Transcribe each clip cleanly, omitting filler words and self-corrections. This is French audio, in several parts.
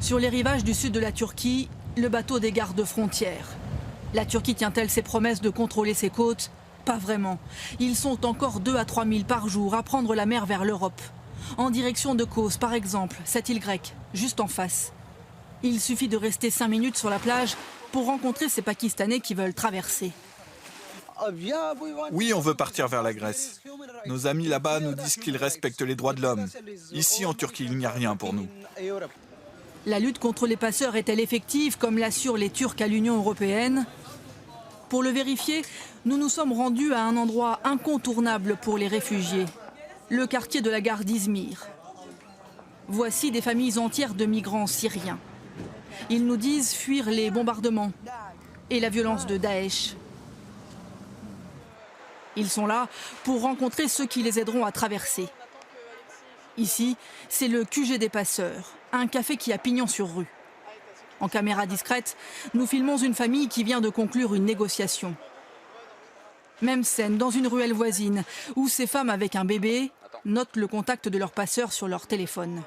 Sur les rivages du sud de la Turquie, le bateau des gardes-frontières. La Turquie tient-elle ses promesses de contrôler ses côtes? Pas vraiment. Ils sont encore 2 à 3 000 par jour à prendre la mer vers l'Europe. En direction de Kos, par exemple, cette île grecque, juste en face. Il suffit de rester 5 minutes sur la plage pour rencontrer ces Pakistanais qui veulent traverser. Oui, on veut partir vers la Grèce. Nos amis là-bas nous disent qu'ils respectent les droits de l'homme. Ici, en Turquie, il n'y a rien pour nous. La lutte contre les passeurs est-elle effective, comme l'assurent les Turcs à l'Union européenne? Pour le vérifier, nous nous sommes rendus à un endroit incontournable pour les réfugiés, le quartier de la gare d'Izmir. Voici des familles entières de migrants syriens. Ils nous disent fuir les bombardements et la violence de Daesh. Ils sont là pour rencontrer ceux qui les aideront à traverser. Ici, c'est le QG des passeurs, un café qui a pignon sur rue. En caméra discrète, nous filmons une famille qui vient de conclure une négociation. Même scène dans une ruelle voisine, où ces femmes avec un bébé notent le contact de leur passeur sur leur téléphone.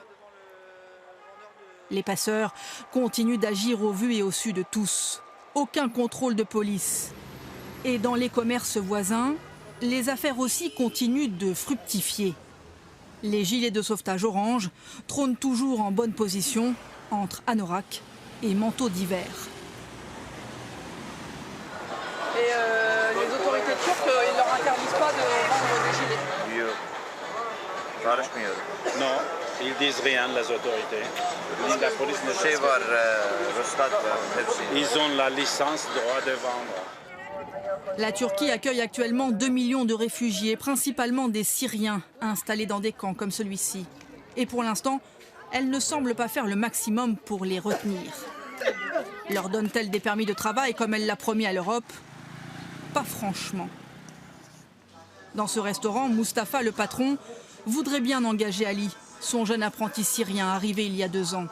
Les passeurs continuent d'agir au vu et au su de tous. Aucun contrôle de police. Et dans les commerces voisins, les affaires aussi continuent de fructifier. Les gilets de sauvetage orange trônent toujours en bonne position entre anorak et manteaux d'hiver. Et les autorités turques, ils ne leur interdisent pas de vendre des gilets? Non, ils disent rien, les autorités. La police ne sait pas. Ils ont la licence, droit de vendre. La Turquie accueille actuellement 2 millions de réfugiés, principalement des Syriens, installés dans des camps comme celui-ci. Et pour l'instant, elle ne semble pas faire le maximum pour les retenir. Leur donne-t-elle des permis de travail comme elle l'a promis à l'Europe? Pas franchement. Dans ce restaurant, Mustapha, le patron, voudrait bien engager Ali, son jeune apprenti syrien arrivé il y a 2 ans.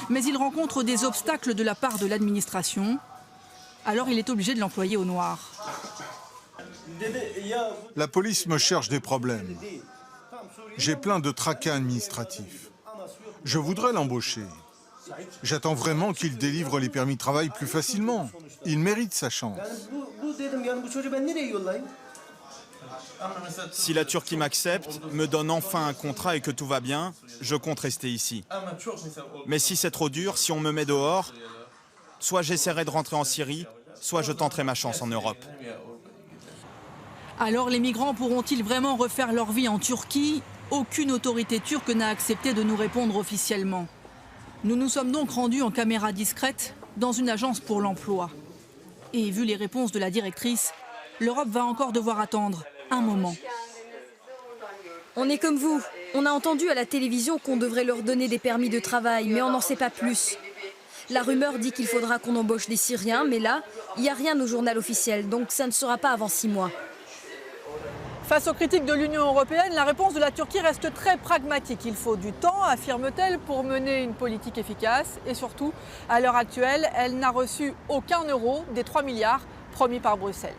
Mais il rencontre des obstacles de la part de l'administration. Alors il est obligé de l'employer au noir. La police me cherche des problèmes. J'ai plein de tracas administratifs. Je voudrais l'embaucher. J'attends vraiment qu'il délivre les permis de travail plus facilement. Il mérite sa chance. Si la Turquie m'accepte, me donne enfin un contrat et que tout va bien, je compte rester ici. Mais si c'est trop dur, si on me met dehors, soit j'essaierai de rentrer en Syrie, soit je tenterai ma chance en Europe. Alors les migrants pourront-ils vraiment refaire leur vie en Turquie? Aucune autorité turque n'a accepté de nous répondre officiellement. Nous nous sommes donc rendus en caméra discrète dans une agence pour l'emploi. Et vu les réponses de la directrice, l'Europe va encore devoir attendre un moment. On est comme vous. On a entendu à la télévision qu'on devrait leur donner des permis de travail, mais on n'en sait pas plus. La rumeur dit qu'il faudra qu'on embauche des Syriens, mais là, il n'y a rien au journal officiel, donc ça ne sera pas avant 6 mois. Face aux critiques de l'Union européenne, la réponse de la Turquie reste très pragmatique. Il faut du temps, affirme-t-elle, pour mener une politique efficace. Et surtout, à l'heure actuelle, elle n'a reçu aucun euro des 3 milliards promis par Bruxelles.